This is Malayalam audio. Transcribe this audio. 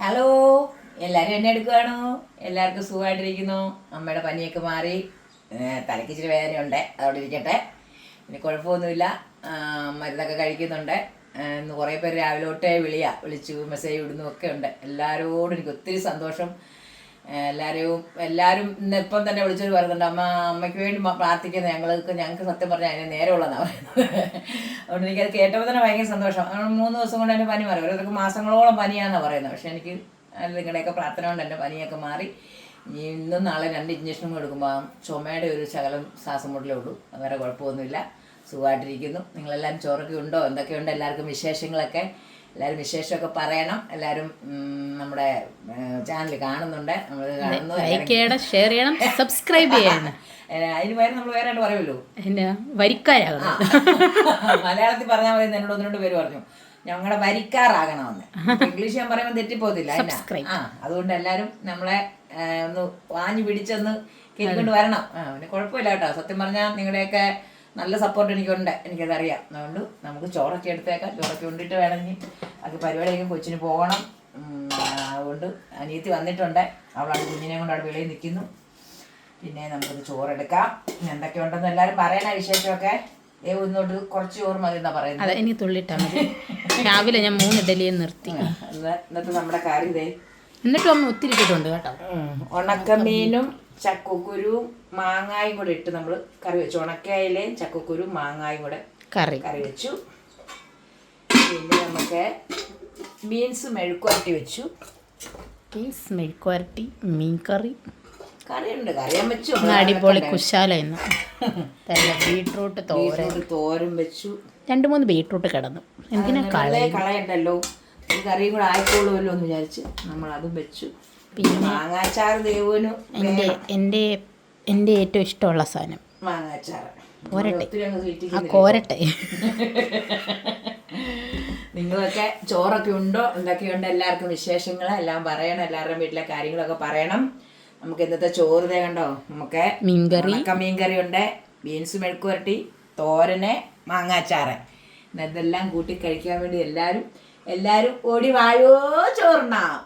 ഹലോ, എല്ലാവരും എന്നെ എടുക്കുകയാണോ? എല്ലാവർക്കും സുഖമായിട്ടിരിക്കുന്നു. അമ്മയുടെ പനിയൊക്കെ മാറി, തലയ്ക്ക് ഇച്ചിരി വേദനയുണ്ട്, അതോടെ ഇരിക്കട്ടെ. പിന്നെ കുഴപ്പമൊന്നുമില്ല, മരുന്നൊക്കെ കഴിക്കുന്നുണ്ട്. ഇന്ന് കുറേ പേര് രാവിലെ തൊട്ടേ വിളിച്ചു മെസ്സേജ് ഇടുന്നു ഒക്കെ ഉണ്ട്. എല്ലാവരോടും എനിക്ക് ഒത്തിരി സന്തോഷം. എല്ലാവരും ഇന്നിപ്പം തന്നെ വിളിച്ചൊരു പറയുന്നുണ്ട്, അമ്മയ്ക്ക് വേണ്ടി പ്രാർത്ഥിക്കുന്നത് ഞങ്ങൾക്ക് സത്യം പറഞ്ഞാൽ അതിന് നേരമുള്ളതെന്നാണ് പറയുന്നത്. അതുകൊണ്ട് എനിക്കത് കേട്ടപ്പോൾ തന്നെ ഭയങ്കര സന്തോഷം. 3 ദിവസം കൊണ്ട് എൻ്റെ പനി മാറി. ഓരോരുത്തർക്ക് മാസങ്ങളോളം പനിയാണെന്നാണ് പറയുന്നത്. പക്ഷേ എനിക്ക് നിങ്ങളുടെയൊക്കെ പ്രാർത്ഥന കൊണ്ട് എൻ്റെ പനിയൊക്കെ മാറി. ഇന്നും നാളെ 2 ഇഞ്ചക്ഷനും കൊടുക്കുമ്പോൾ ചുമയുടെ ഒരു ശകലം ശ്വാസം മുട്ടലേ ഉള്ളൂ. വേറെ കുഴപ്പമൊന്നുമില്ല, സുഖമായിട്ടിരിക്കുന്നു. നിങ്ങളെല്ലാവരും ചോറൊക്കെ ഉണ്ടോ? എന്തൊക്കെയുണ്ട് എല്ലാവർക്കും വിശേഷങ്ങളൊക്കെ? എല്ലാവരും വിശേഷമൊക്കെ പറയണം. എല്ലാവരും നമ്മുടെ ചാനൽ കാണുന്നുണ്ട്, നമ്മൾ കാണുന്നു, ലൈക്ക് ചെയ്യണം, ഷെയർ ചെയ്യണം, സബ്സ്ക്രൈബ് ചെയ്യണം. അതിന് പേര് നമ്മൾ വേറെ പറയുമല്ലോ, വരിക്കാരാകണം. മലയാളത്തിൽ പറഞ്ഞാൽ മതി. എന്നോട് 1-2 പേര് പറഞ്ഞു ഞങ്ങളുടെ വരിക്കാറാകണമെന്ന്. ഇംഗ്ലീഷ് ഞാൻ പറയുമ്പോൾ തെറ്റിപ്പോകത്തില്ല. അതുകൊണ്ട് എല്ലാവരും നമ്മളെ ഒന്ന് വാഞ്ഞു പിടിച്ചൊന്ന് കേൾക്കൊണ്ട് വരണം. പിന്നെ കുഴപ്പമില്ല കേട്ടോ. സത്യം പറഞ്ഞാൽ നിങ്ങളുടെയൊക്കെ നല്ല സപ്പോർട്ട് എനിക്കുണ്ട്, എനിക്കതറിയാം. അതുകൊണ്ട് നമുക്ക് ചോറൊക്കെ എടുത്തേക്കാം. ചോറൊക്കെ ഉണ്ടിട്ട് വേണമെങ്കിൽ അത് പരിപാടിയൊക്കെ കൊച്ചിന് പോകണം. അതുകൊണ്ട് അനിയത്തി വന്നിട്ടുണ്ട്, അവളാണ് കുഞ്ഞിനെ കൊണ്ട് അവിടെ വെളിയിൽ നിൽക്കുന്നു. പിന്നെ നമുക്കത് ചോറെടുക്കാം. എന്തൊക്കെയുണ്ടെന്ന് എല്ലാവരും പറയണ വിശേഷമൊക്കെ. ഇന്നോട്ട് കുറച്ച് ചോറ് മതി എന്നാ പറയുന്നത്. അതെ, എനിക്ക് തുള്ളിട്ടാ മതി. രാവിലെ ഞാൻ 3 ഇഡലിയും നിർത്തി. ഇന്നത്തെ നമ്മുടെ കറി ഇതേ. എന്നിട്ടും അമ്മ ഒത്തിരി ഇട്ടിട്ടുണ്ട് കേട്ടോ. ഉണക്കമീനും ചക്കക്കുരുവും മാങ്ങായും കൂടെ ഇട്ട് നമ്മൾ കറി വെച്ചു. ഉണക്കയിലയും ചക്കക്കുരുവും മാങ്ങായും കൂടെ കറി വെച്ചു. പിന്നെ നമുക്ക് ബീൻസ് മെഴുക്കുവരട്ടി വെച്ചു. ബീൻസ് മെഴുക്കുവരട്ടി, മീൻ കറി, കറിയുണ്ട്, കറിയാൻ വെച്ചു. അടിപൊളി കുശാല. ഇന്ന് ബീട്രൂട്ട് തോരൻ വെച്ചു. 2-3 ബീട്രൂട്ട് കിടന്നു. എന്തിനാ കളയണ്ടല്ലോ, ഒരു കറിയും കൂടെ ആയിക്കോളുമല്ലോ എന്ന് വിചാരിച്ച് നമ്മൾ അതും വെച്ചു. പിന്നെ മാങ്ങാച്ചാറ് ദേവനും എൻ്റെ ഏറ്റവും ഇഷ്ടമുള്ള സാധനം മാങ്ങാച്ചാറ്. കോരട്ടെ. നിങ്ങളൊക്കെ ചോറൊക്കെ ഉണ്ടോ? എന്തൊക്കെയുണ്ട് എല്ലാവർക്കും വിശേഷങ്ങൾ എല്ലാം പറയണം. എല്ലാവരുടെയും വീട്ടിലെ കാര്യങ്ങളൊക്കെ പറയണം. നമുക്ക് ഇന്നത്തെ ചോറ് കണ്ടോ, നമുക്ക് മീൻകറി ഉണ്ട്, ബീൻസ് മെഴുക്കുവരട്ടി, തോരന്, മാങ്ങാച്ചാറ്. ഇതെല്ലാം കൂട്ടി കഴിക്കാൻ വേണ്ടി എല്ലാവരും ഓടി വായോ ചോറുണ്ണാം.